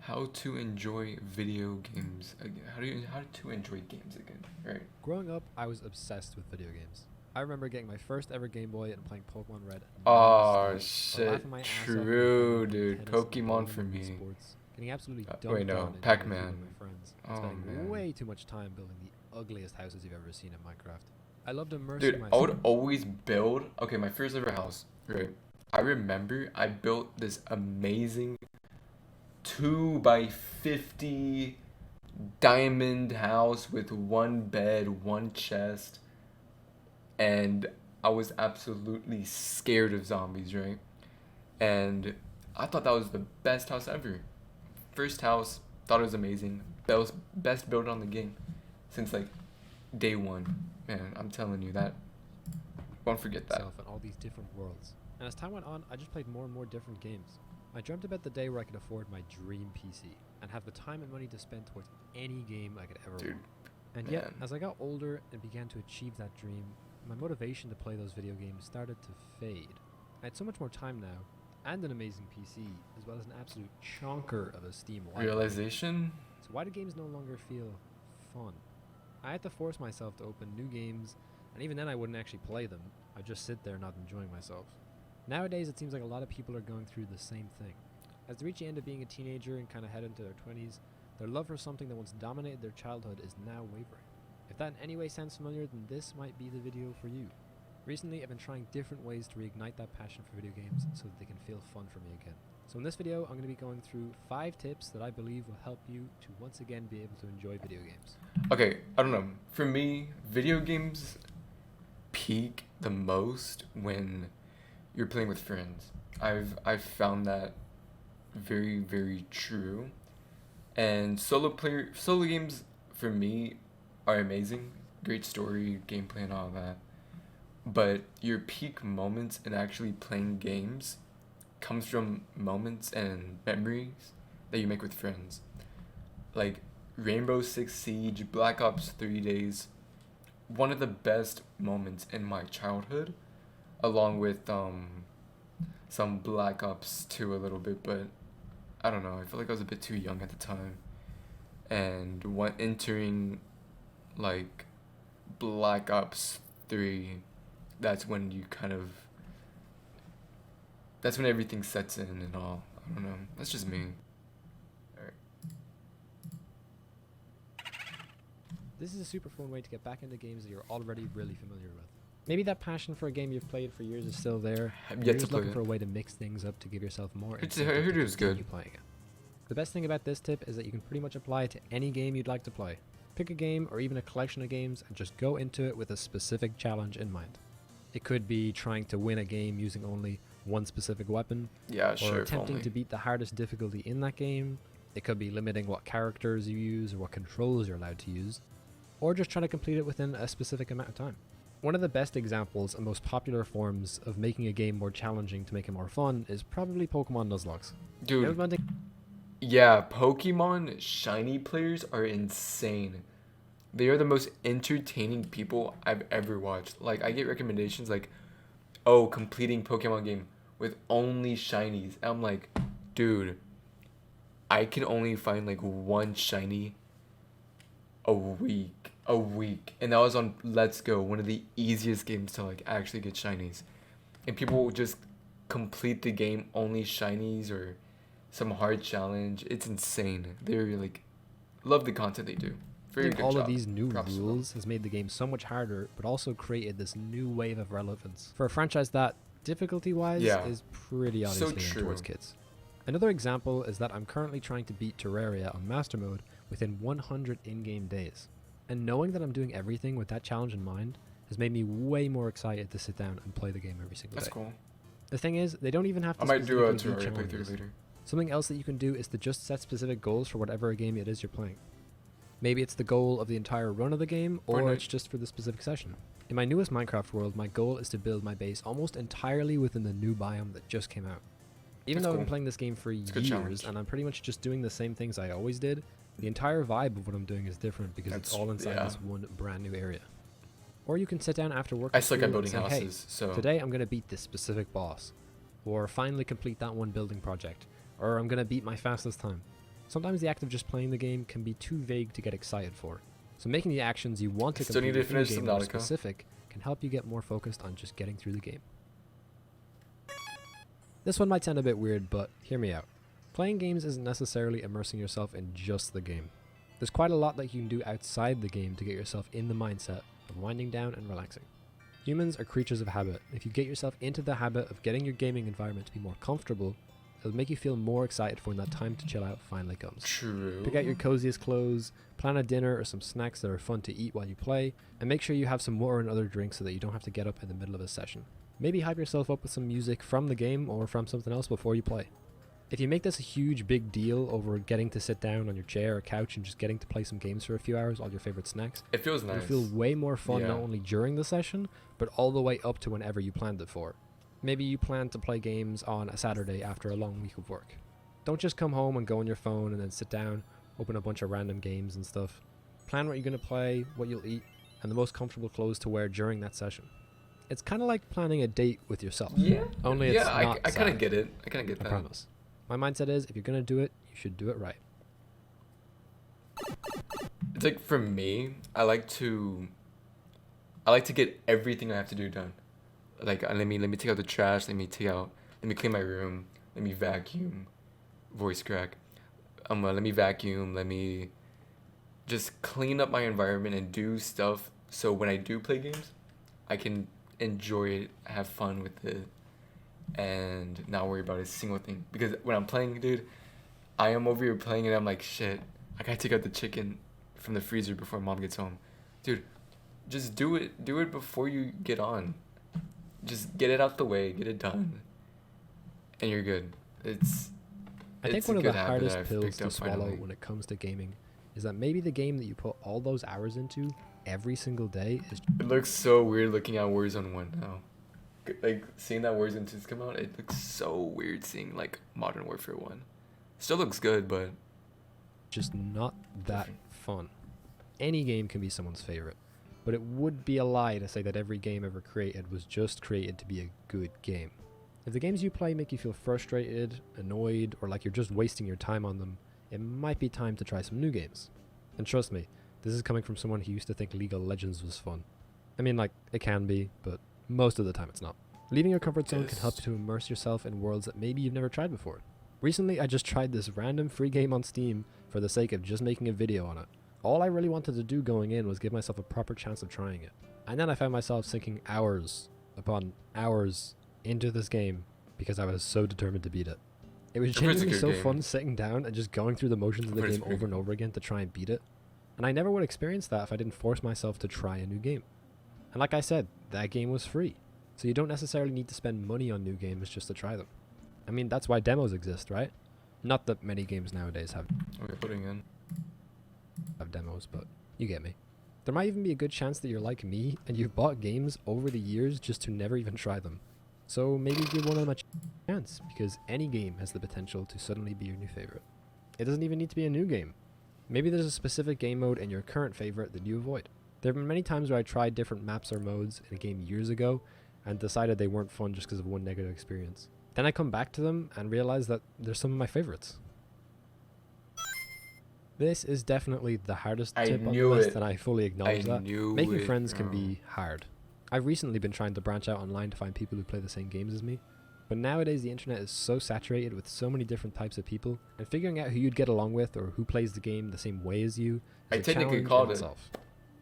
how to enjoy video games again. How to enjoy games again, right? Growing up, I was obsessed with video games. I remember getting my first ever Game Boy and playing Pokemon Red Oh non-stop, or shit, laughing my ass off when I found true, out that dude. tennis and Pokemon bowling for were Wii me. Sports, getting absolutely Wait, dunked on no, in Geometry Pac-Man. with my friends, and Oh spending man. way too much time building the ugliest houses you've ever seen in Minecraft. I loved immersing Dude, I myself. would always build. Okay, my first ever house, right? I remember I built this amazing 2 by 50 diamond house with one bed, one chest, and I was absolutely scared of zombies, right? And I thought that was the best house ever. First house, thought it was amazing. Best build on the game since like day one. Man, I'm telling you that. Won't forget that. Myself in all these different worlds. And as time went on, I just played more and more different games. I dreamt about the day where I could afford my dream PC and have the time and money to spend towards any game I could ever Dude, want. And yet, man. as I got older and began to achieve that dream, my motivation to play those video games started to fade. I had so much more time now, and an amazing PC, as well as an absolute chonker of a Steam library. Realization? So why do games no longer feel fun? I had to force myself to open new games, and even then I wouldn't actually play them. I'd just sit there not enjoying myself. Nowadays, it seems like a lot of people are going through the same thing. As they reach the end of being a teenager and kind of head into their 20s, their love for something that once dominated their childhood is now wavering. If that in any way sounds familiar, then this might be the video for you. Recently, I've been trying different ways to reignite that passion for video games so that they can feel fun for me again. So in this video, I'm going to be going through 5 tips that I believe will help you to once again be able to enjoy video games. Okay, I don't know. For me, video games peak the most when you're playing with friends. I've found that very true. And solo games for me are amazing. Great story, gameplay and all that. But your peak moments in actually playing games comes from moments and memories that you make with friends. Like Rainbow Six Siege, Black Ops 3 days, one of the best moments in my childhood, along with some Black Ops 2 a little bit, but I don't know, I feel like I was a bit too young at the time. And when entering like Black Ops 3, that's when that's when everything sets in and all. I don't know. That's just me. Alright. This is a super fun way to get back into games that you're already really familiar with. Maybe that passion for a game you've played for years is still there. I've You're yet to just play looking it. for a way to mix things up to give yourself more I incentive heard to it was continue good. playing it. The best thing about this tip is that you can pretty much apply it to any game you'd like to play. Pick a game or even a collection of games and just go into it with a specific challenge in mind. It could be trying to win a game using only one specific weapon, Yeah, or sure. If attempting only. to beat the hardest difficulty in that game. It could be limiting what characters you use or what controls you're allowed to use, or just trying to complete it within a specific amount of time. One of the best examples and most popular forms of making a game more challenging to make it more fun is probably Pokemon Nuzlocke. Dude, Implementing yeah, Pokemon shiny players are insane. They are the most entertaining people I've ever watched. Like, I get recommendations like, oh, completing Pokemon game with only shinies. I'm like, dude, I can only find like one shiny a week. A week. And that was on Let's Go, one of the easiest games to like actually get shinies. And people will just complete the game only shinies or some hard challenge. It's insane. They're like, love the content they do. Very good all job. of these new Props to them. rules has made the game so much harder, but also created this new wave of relevance for a franchise that, difficulty-wise, Yeah. is pretty So obviously aimed towards true. kids. Another example is that I'm currently trying to beat Terraria on Master Mode within 100 in-game days. And knowing that I'm doing everything with that challenge in mind has made me way more excited to sit down and play the game every single That's day. cool. The thing is, they don't even have to I might do a specifically be Terraria challenges. playthrough later. Something else that you can do is to just set specific goals for whatever game it is you're playing. Maybe it's the goal of the entire run of the game, or Fortnite. it's just for the specific session. In my newest Minecraft world, my goal is to build my base almost entirely within the new biome that just came out. Even That's though I've cool. been playing this game for a good years, challenge. and I'm pretty much just doing the same things I always did, the entire vibe of what I'm doing is different because it's That's- all inside yeah. this one brand new area. Or you can sit down after work I at suck school at building and say, houses, so hey, today I'm going to beat this specific boss, or finally complete that one building project, or I'm going to beat my fastest time. Sometimes the act of just playing the game can be too vague to get excited for. So making the actions you want to Still need complete to in the finish game more Subnautica. specific can help you get more focused on just getting through the game. This one might sound a bit weird, but hear me out. Playing games isn't necessarily immersing yourself in just the game. There's quite a lot that you can do outside the game to get yourself in the mindset of winding down and relaxing. Humans are creatures of habit. If you get yourself into the habit of getting your gaming environment to be more comfortable, it'll make you feel more excited for when that time to chill out finally comes. True. Pick out your coziest clothes, plan a dinner or some snacks that are fun to eat while you play, and make sure you have some water and other drinks so that you don't have to get up in the middle of a session. Maybe hype yourself up with some music from the game or from something else before you play. If you make this a huge big deal over getting to sit down on your chair or couch and just getting to play some games for a few hours, all your favorite snacks, It feels nice. it'll feel way more fun Yeah. not only during the session, but all the way up to whenever you planned it for. Maybe you plan to play games on a Saturday after a long week of work. Don't just come home and go on your phone and then sit down, open a bunch of random games and stuff. Plan what you're going to play, what you'll eat, and the most comfortable clothes to wear during that session. It's kind of like planning a date with yourself. Yeah. Only it's I not kind of sad. get it. I kind of get I that. promise. My mindset is, if you're going to do it, you should do it right. It's like for me, I like to get everything I have to do done. Like let me take out the trash, let me clean my room, let me vacuum, voice crack. Let me vacuum, let me just clean up my environment and do stuff so when I do play games, I can enjoy it, have fun with it, and not worry about a single thing. Because when I'm playing, dude, I am over here playing and I'm like, shit, I gotta take out the chicken from the freezer before mom gets home. Dude, just do it before you get on. Just get it out the way, get it done, and you're good. I think It's one a of the good habit hardest that I've pills picked to up swallow finally. when it comes to gaming is that maybe the game that you put all those hours into every single day is It looks so weird looking at Warzone 1 now. Like seeing that Warzone 2's come out, it looks so weird seeing like Modern Warfare 1. Still looks good, but just not that Different. fun. Any game can be someone's favorite, but it would be a lie to say that every game ever created was just created to be a good game. If the games you play make you feel frustrated, annoyed, or like you're just wasting your time on them, it might be time to try some new games. And trust me, this is coming from someone who used to think League of Legends was fun. I mean, like, it can be, but most of the time it's not. Leaving your comfort zone can help you to immerse yourself in worlds that maybe you've never tried before. Recently, I just tried this random free game on Steam for the sake of just making a video on it. All I really wanted to do going in was give myself a proper chance of trying it. And then I found myself sinking hours upon hours into this game because I was so determined to beat it. It was I've heard it's a genuinely good so game. fun sitting down and just going through the motions of I've the heard it's game pretty over and good. over again to try and beat it. And I never would experience that if I didn't force myself to try a new game. And like I said, that game was free. So you don't necessarily need to spend money on new games just to try them. I mean, that's why demos exist, right? Not that many games nowadays have we're putting in. demos, but you get me. There might even be a good chance that you're like me and you've bought games over the years just to never even try them. So maybe give one of them a chance, because any game has the potential to suddenly be your new favorite. It doesn't even need to be a new game. Maybe there's a specific game mode in your current favorite that you avoid. There have been many times where I tried different maps or modes in a game years ago and decided they weren't fun just because of one negative experience. Then I come back to them and realize that they're some of my favorites. This is definitely the hardest I tip on the knew list, it. and I fully acknowledge that. knew Making it, friends can bro. be hard. I've recently been trying to branch out online to find people who play the same games as me, but nowadays the internet is so saturated with so many different types of people, and figuring out who you'd get along with or who plays the game the same way as you I is a technically challenge called in it. itself.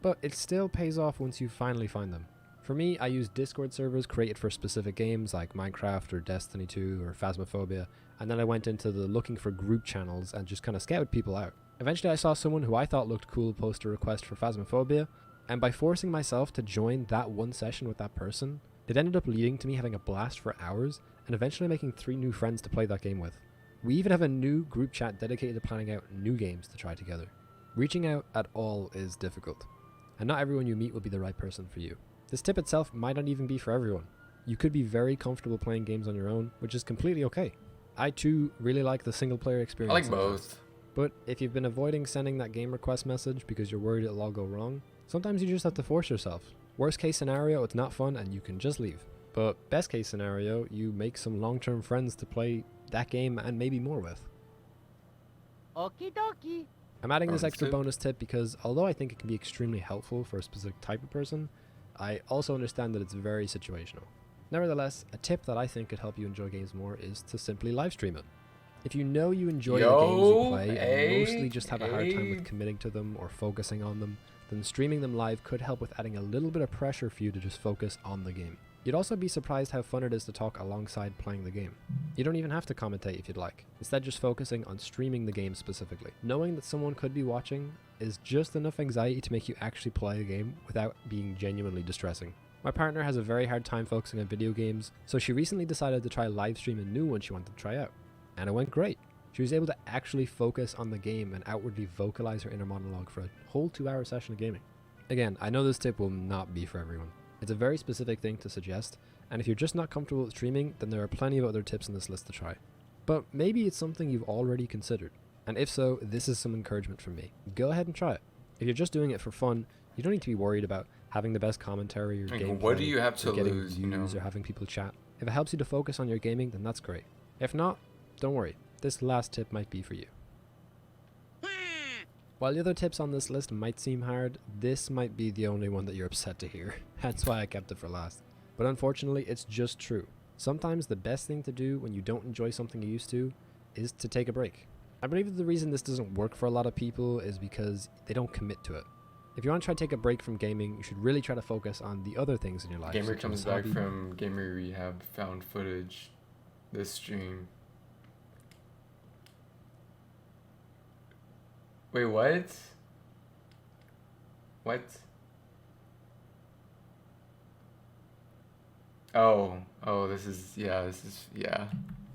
But it still pays off once you finally find them. For me, I use Discord servers created for specific games like Minecraft or Destiny 2 or Phasmophobia, and then I went into the looking for group channels and just kind of scouted people out. Eventually I saw someone who I thought looked cool post a request for Phasmophobia, and by forcing myself to join that one session with that person, it ended up leading to me having a blast for hours and eventually making 3 new friends to play that game with. We even have a new group chat dedicated to planning out new games to try together. Reaching out at all is difficult, and not everyone you meet will be the right person for you. This tip itself might not even be for everyone. You could be very comfortable playing games on your own, which is completely okay. I too really like the single player experience. I like sometimes. both. But if you've been avoiding sending that game request message because you're worried it'll all go wrong, sometimes you just have to force yourself. Worst case scenario, it's not fun and you can just leave. But best case scenario, you make some long-term friends to play that game and maybe more with. Okie dokie. I'm adding this Bonus extra tip. bonus tip because although I think it can be extremely helpful for a specific type of person, I also understand that it's very situational. Nevertheless, a tip that I think could help you enjoy games more is to simply live stream it. If you know you enjoy the games you play and mostly just have a hard time with committing to them or focusing on them, then streaming them live could help with adding a little bit of pressure for you to just focus on the game. You'd also be surprised how fun it is to talk alongside playing the game. You don't even have to commentate if you'd like, instead just focusing on streaming the game specifically. Knowing that someone could be watching is just enough anxiety to make you actually play a game without being genuinely distressing. My partner has a very hard time focusing on video games, so she recently decided to try live stream a new one she wanted to try out. And it went great. She was able to actually focus on the game and outwardly vocalize her inner monologue for a whole 2-hour session of gaming. Again, I know this tip will not be for everyone. It's a very specific thing to suggest, and if you're just not comfortable with streaming, then there are plenty of other tips on this list to try. But maybe it's something you've already considered, and if so, this is some encouragement from me. Go ahead and try it. If you're just doing it for fun, you don't need to be worried about having the best commentary or Like, gameplay, what do you have to or getting lose, you know? views or having people chat. If it helps you to focus on your gaming, then that's great. If not, don't worry. This last tip might be for you. While the other tips on this list might seem hard, this might be the only one that you're upset to hear. That's why I kept it for last. But unfortunately, it's just true. Sometimes the best thing to do when you don't enjoy something you used to is to take a break. I believe that the reason this doesn't work for a lot of people is because they don't commit to it. If you want to try to take a break from gaming, you should really try to focus on the other things in your life. Gamer such comes as back hobby. from gamer rehab, found footage, this stream. Wait, what? What? Oh, this is, yeah.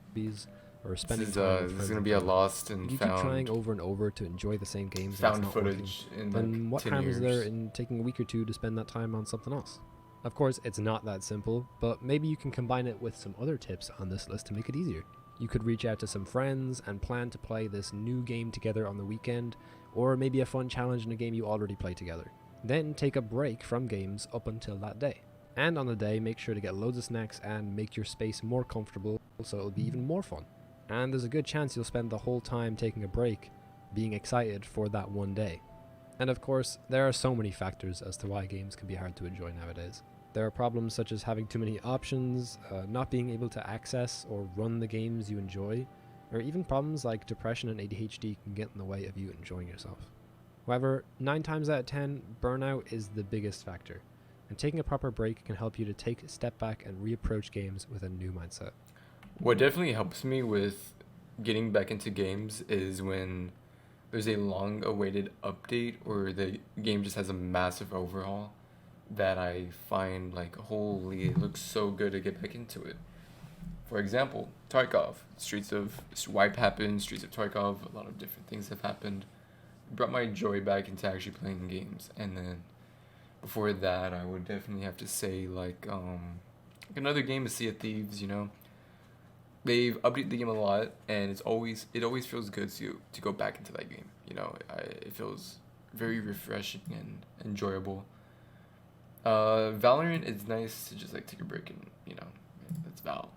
hobbies or This spending is, time with this is friends gonna and be a family. lost If and you keep trying found, over and over to enjoy the same games and it's found not working, footage in then like what 10 harm years. is there in taking a week or two to spend that time on something else? Of course, it's not that simple, but maybe you can combine it with some other tips on this list to make it easier. You could reach out to some friends and plan to play this new game together on the weekend, or maybe a fun challenge in a game you already play together. Then take a break from games up until that day. And on the day, make sure to get loads of snacks and make your space more comfortable so it'll be even more fun. And there's a good chance you'll spend the whole time taking a break being excited for that one day. And of course, there are so many factors as to why games can be hard to enjoy nowadays. There are problems such as having too many options, not being able to access or run the games you enjoy, or even problems like depression and ADHD can get in the way of you enjoying yourself. However, 9 times out of 10, burnout is the biggest factor, and taking a proper break can help you to take a step back and reapproach games with a new mindset. What definitely helps me with getting back into games is when there's a long awaited update or the game just has a massive overhaul that I find like, holy, it looks so good to get back into it. For example, Tarkov, Wipe happened, Streets of Tarkov, a lot of different things have happened. It brought my joy back into actually playing games. And then before that, I would definitely have to say like another game is Sea of Thieves, you know. They've updated the game a lot, and it always feels good to go back into that game. You know, it feels very refreshing and enjoyable. Valorant, it's nice to just like take a break and, you know, it's Val.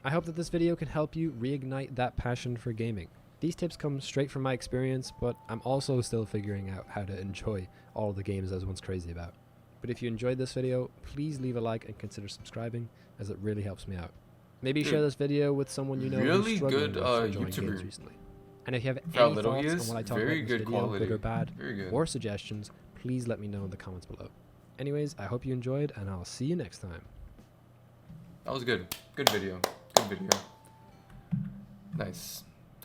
I hope that this video can help you reignite that passion for gaming. These tips come straight from my experience, but I'm also still figuring out how to enjoy all the games I was once crazy about. But if you enjoyed this video, please leave a like and consider subscribing, as it really helps me out. Maybe share this video with someone you know Really who's struggling good, with enjoying YouTuber. games recently. And if you have For how any little he thoughts on is, what I talk very about in this good video, quality. good or bad, Very good. or suggestions, please let me know in the comments below. Anyways, I hope you enjoyed, and I'll see you next time. That was good. Good video. Good video. Nice.